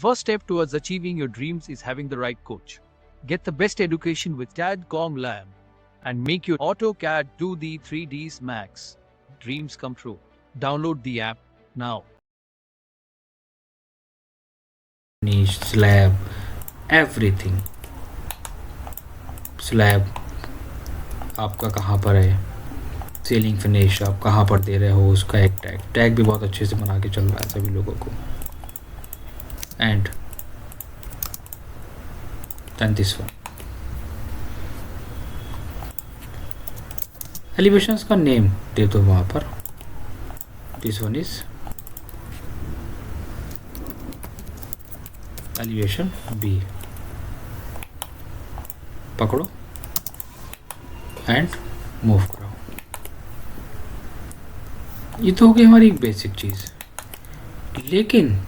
first step towards achieving your dreams is having the right coach. Get the best education with CAD/COM Lab and make your AutoCAD do the 3Ds Max. Dreams come true. Download the app now. Slab, everything. Slab आपका कहाँ पर है, ceiling finish आप कहाँ पर दे रहे हो, उसका एक टैग भी बहुत अच्छे से बना के चल रहा है सभी लोगों को. And then this one elevations का नेम दे दो वहाँ पर. This one is elevation B. पकड़ो एंड मूव कराओ. ये तो हो गई हमारी एक बेसिक चीज़, लेकिन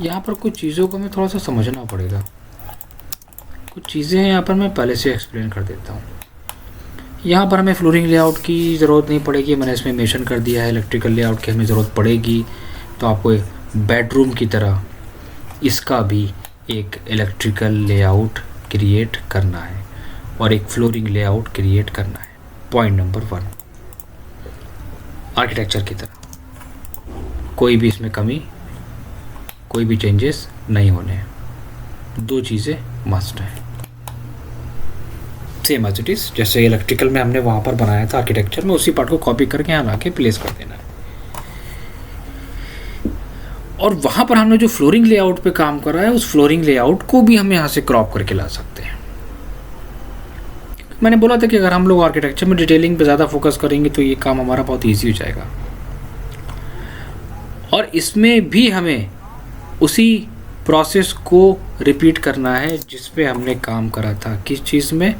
यहाँ पर कुछ चीज़ों को हमें थोड़ा सा समझना पड़ेगा. कुछ चीज़ें यहाँ पर मैं पहले से एक्सप्लेन कर देता हूँ. यहाँ पर हमें फ्लोरिंग लेआउट की ज़रूरत नहीं पड़ेगी, मैंने इसमें मेंशन कर दिया है. इलेक्ट्रिकल लेआउट की हमें ज़रूरत पड़ेगी, तो आपको एक बेडरूम की तरह इसका भी एक इलेक्ट्रिकल लेआउट क्रिएट करना है और एक फ्लोरिंग लेआउट क्रिएट करना है. पॉइंट नंबर 1, आर्किटेक्चर की तरह कोई भी इसमें कमी, कोई भी चेंजेस नहीं होने हैं. 2 चीज़ें मस्ट हैं, सेम एज इट इज़. जैसे इलेक्ट्रिकल में हमने वहाँ पर बनाया था आर्किटेक्चर में, उसी पार्ट को कॉपी करके यहाँ ला के प्लेस कर देना है. और वहाँ पर हमने जो फ्लोरिंग लेआउट पे काम करा है, उस फ्लोरिंग लेआउट को भी हम यहाँ से क्रॉप करके ला सकते हैं. मैंने बोला था कि अगर हम लोग आर्किटेक्चर में डिटेलिंग पे ज़्यादा फोकस करेंगे तो ये काम हमारा बहुत ईजी हो जाएगा. और इसमें भी हमें उसी प्रोसेस को रिपीट करना है जिस पे हमने काम करा था. किस चीज़ में?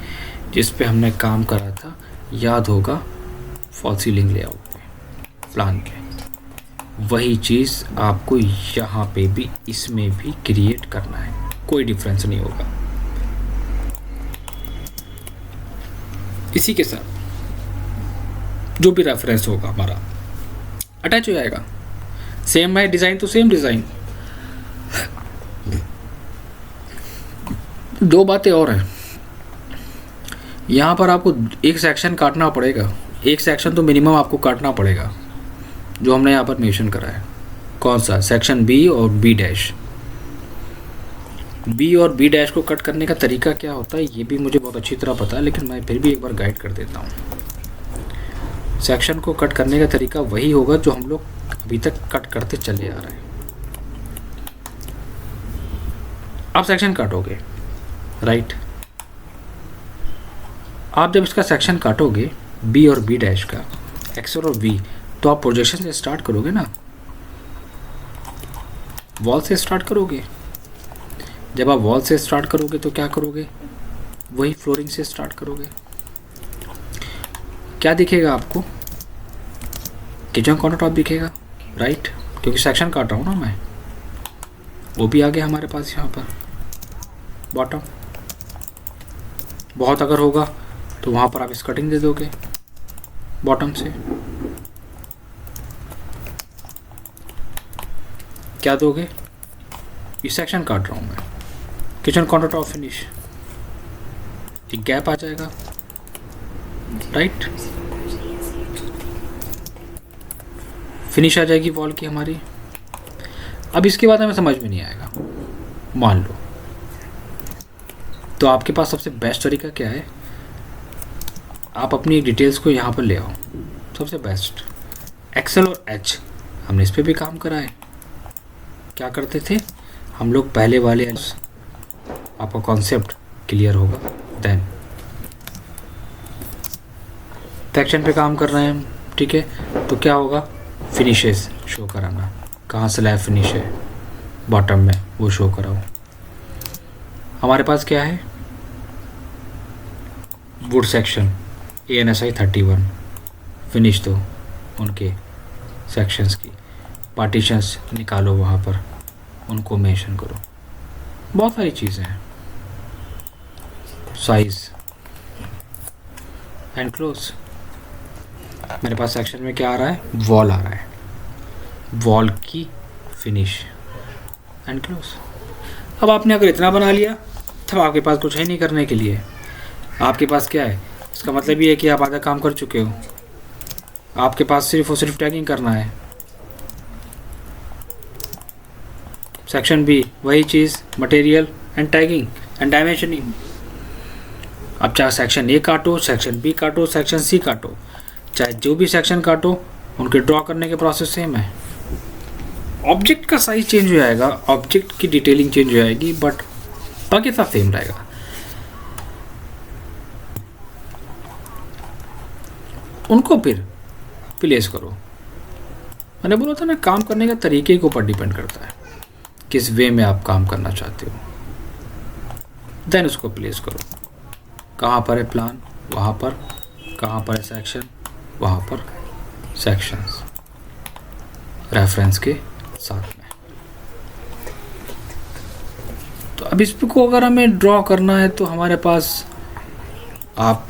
जिस पे हमने काम करा था, याद होगा, फॉल सीलिंग लेआउट पे, प्लान के. वही चीज़ आपको यहाँ पे भी, इसमें भी क्रिएट करना है. कोई डिफरेंस नहीं होगा. इसी के साथ जो भी रेफरेंस होगा हमारा अटैच हो जाएगा. सेम है डिज़ाइन तो सेम डिज़ाइन. 2 बातें और हैं. यहाँ पर आपको एक सेक्शन काटना पड़ेगा. एक सेक्शन तो मिनिमम आपको काटना पड़ेगा, जो हमने यहाँ पर मेंशन करा है. कौन सा? सेक्शन बी और बी डैश. बी और बी डैश को कट करने का तरीका क्या होता है ये भी मुझे बहुत अच्छी तरह पता है, लेकिन मैं फिर भी एक बार गाइड कर देता हूँ. सेक्शन को कट करने का तरीका वही होगा जो हम लोग अभी तक कट करते चले आ रहे हैं. आप सेक्शन काटोगे, राइट. आप जब इसका सेक्शन काटोगे बी और बी डैश का, एक्सल और वी, तो आप प्रोजेक्शन से स्टार्ट करोगे ना, वॉल से स्टार्ट करोगे. जब आप वॉल से स्टार्ट करोगे तो क्या करोगे? वही फ्लोरिंग से स्टार्ट करोगे. क्या दिखेगा आपको? किचन काउंटर टॉप दिखेगा, राइट, क्योंकि सेक्शन काट रहा हूँ ना मैं. वो भी आ गया हमारे पास यहाँ पर. बॉटम बहुत अगर होगा तो वहाँ पर आप इस कटिंग दे दोगे बॉटम से. क्या दोगे? ये सेक्शन काट रहा हूँ मैं, किचन काउंटर टॉप फिनिश, एक गैप आ जाएगा, राइट. फिनिश आ जाएगी वॉल की हमारी. अब इसके बाद हमें समझ में नहीं आएगा, मान लो, तो आपके पास सबसे बेस्ट तरीका क्या है? आप अपनी डिटेल्स को यहाँ पर ले आओ. सबसे बेस्ट एक्सेल और एच, हमने इस पर भी काम करा है. क्या करते थे हम लोग पहले वाले, आपका कॉन्सेप्ट क्लियर होगा. देन सेक्शन पे काम कर रहे हैं, ठीक है, तो क्या होगा? फिनिशेस शो कराना. कहाँ स्लैब फिनिश है बॉटम में, वो शो कराओ. हमारे पास क्या है? वुड सेक्शन ANSI 31 फिनिश दो उनके सेक्शंस की. पार्टीशंस निकालो, वहाँ पर उनको मेंशन करो. बहुत सारी चीज़ें हैं. Size and close. मेरे पास सेक्शन में क्या आ रहा है? वॉल आ रहा है. वॉल की फिनिश एंड क्लोज. अब आपने अगर इतना बना लिया तब आपके पास कुछ है नहीं करने के लिए। आपके पास क्या है, इसका मतलब ये है कि आप आधा काम कर चुके हो। आपके पास सिर्फ और सिर्फ टैगिंग करना है। सेक्शन बी वही चीज़, material and tagging and dimensioning. अब चाहे सेक्शन ए काटो, सेक्शन बी काटो, सेक्शन सी काटो, चाहे जो भी सेक्शन काटो, उनके ड्रॉ करने के प्रोसेस सेम है। ऑब्जेक्ट का साइज चेंज हो जाएगा, ऑब्जेक्ट की डिटेलिंग चेंज हो जाएगी, बट बाकी सब सेम रहेगा। उनको फिर प्लेस करो। मैंने बोला था ना, काम करने का तरीके के ऊपर डिपेंड करता है, किस वे में आप काम करना चाहते हो। देन उसको प्लेस करो। कहाँ पर है प्लान, वहाँ पर। कहाँ पर है सेक्शन, वहाँ पर सेक्शंस, रेफरेंस के साथ में। तो अब इसको अगर हमें ड्रॉ करना है तो हमारे पास आप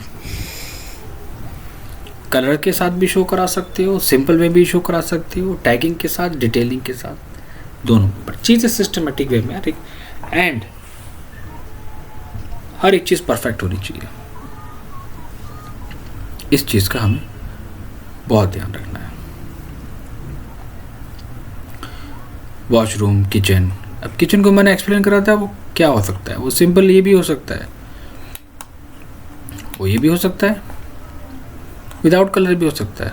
कलर के साथ भी शो करा सकते हो, सिंपल में भी शो करा सकते हो, टैगिंग के साथ, डिटेलिंग के साथ, दोनों। पर चीज़ें सिस्टमेटिक वे में, एंड हर एक चीज़ परफेक्ट होनी चाहिए। इस चीज़ का हमें बहुत ध्यान रखना है। Washroom, kitchen. अब किचन को मैंने एक्सप्लेन करा था, वो क्या हो सकता है, वो सिंपल ये भी हो सकता है, वो ये भी हो सकता है, विदाउट कलर भी हो सकता है,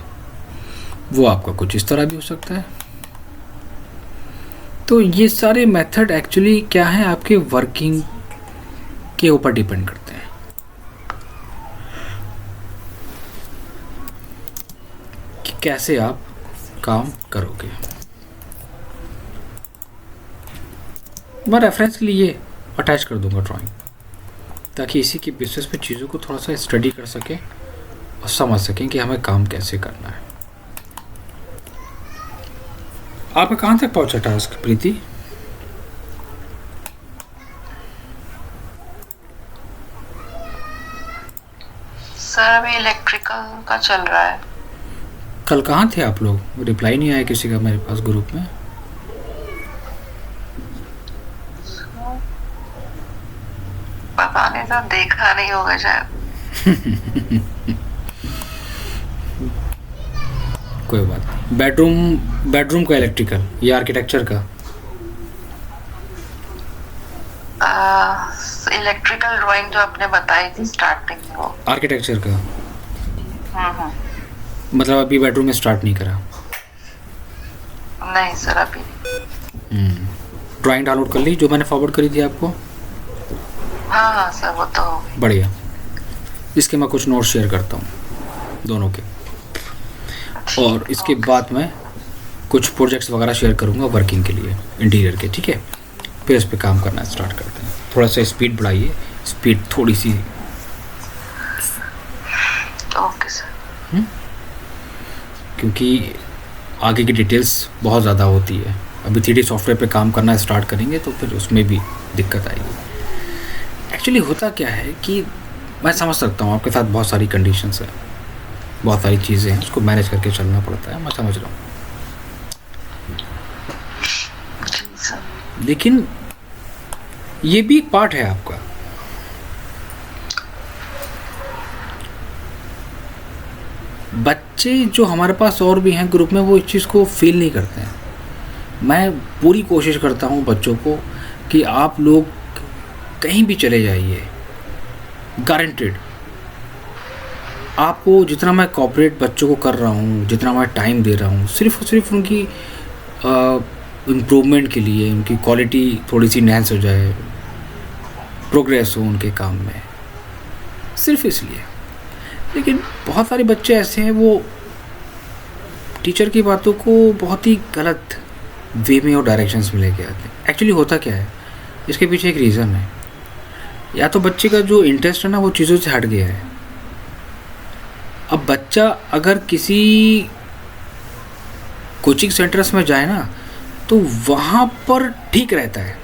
वो आपका कुछ इस तरह भी हो सकता है। तो ये सारे मेथड एक्चुअली क्या है, आपके वर्किंग के ऊपर डिपेंड करते हैं कि कैसे आप काम करोगे। मैं रेफरेंस के लिए अटैच कर दूंगा ड्राइंग, ताकि इसी के बेसिस पे चीज़ों को थोड़ा सा स्टडी कर सकें और समझ सकें कि हमें काम कैसे करना है। आपका कहाँ तक पहुँचा टास्क प्रीति? सर अभी इलेक्ट्रिकल का चल रहा है। कल कहाँ थे आप लोग? रिप्लाई नहीं आया किसी का मेरे पास ग्रुप में। पता नहीं सर, देखा नहीं होगा शायद। कोई बात नहीं। बेडरूम का इलेक्ट्रिकल या आर्किटेक्चर का? इलेक्ट्रिकल ड्राइंग जो आपने बताई थी स्टार्टिंग में, वो आर्किटेक्चर का। मतलब अभी बेडरूम में स्टार्ट नहीं करा? नहीं सर, अभी। ड्राइंग डाउनलोड कर ली जो मैंने फॉरवर्ड करी थी आपको? हाँ सर, वो तो बढ़िया। इसके मैं कुछ नोट्स शेयर करता हूँ दोनों के, और इसके बाद मैं कुछ प्रोजेक्ट्स वगैरह शेयर करूँगा वर्किंग के लिए, इंटीरियर के। ठीक है, फिर इस पर काम करना स्टार्ट करते हैं। थोड़ा सा स्पीड बढ़ाइए, स्पीड थोड़ी सी। Okay sir. क्योंकि आगे की डिटेल्स बहुत ज़्यादा होती है। अभी 3D सॉफ्टवेयर पे काम करना स्टार्ट करेंगे तो फिर उसमें भी दिक्कत आएगी। एक्चुअली होता क्या है कि मैं समझ सकता हूँ आपके साथ बहुत सारी कंडीशंस हैं, बहुत सारी चीज़ें हैं, उसको मैनेज करके चलना पड़ता है, मैं समझ रहा हूँ। लेकिन ये भी एक पार्ट है आपका। बच्चे जो हमारे पास और भी हैं ग्रुप में, वो इस चीज़ को फील नहीं करते हैं। मैं पूरी कोशिश करता हूँ बच्चों को कि आप लोग कहीं भी चले जाइए, गारंटेड आपको जितना मैं कोऑपरेट बच्चों को कर रहा हूँ, जितना मैं टाइम दे रहा हूँ, सिर्फ और सिर्फ उनकी इम्प्रूवमेंट के लिए, उनकी क्वालिटी थोड़ी सी इनहैंस हो जाए, प्रोग्रेस हो उनके काम में, सिर्फ इसलिए। लेकिन बहुत सारे बच्चे ऐसे हैं, वो टीचर की बातों को बहुत ही गलत वे में और डायरेक्शंस में लेके आते हैं। एक्चुअली होता क्या है, इसके पीछे एक रीज़न है। या तो बच्चे का जो इंटरेस्ट है ना, वो चीज़ों से हट गया है। अब बच्चा अगर किसी कोचिंग सेंटर्स में जाए ना, तो वहाँ पर ठीक रहता है,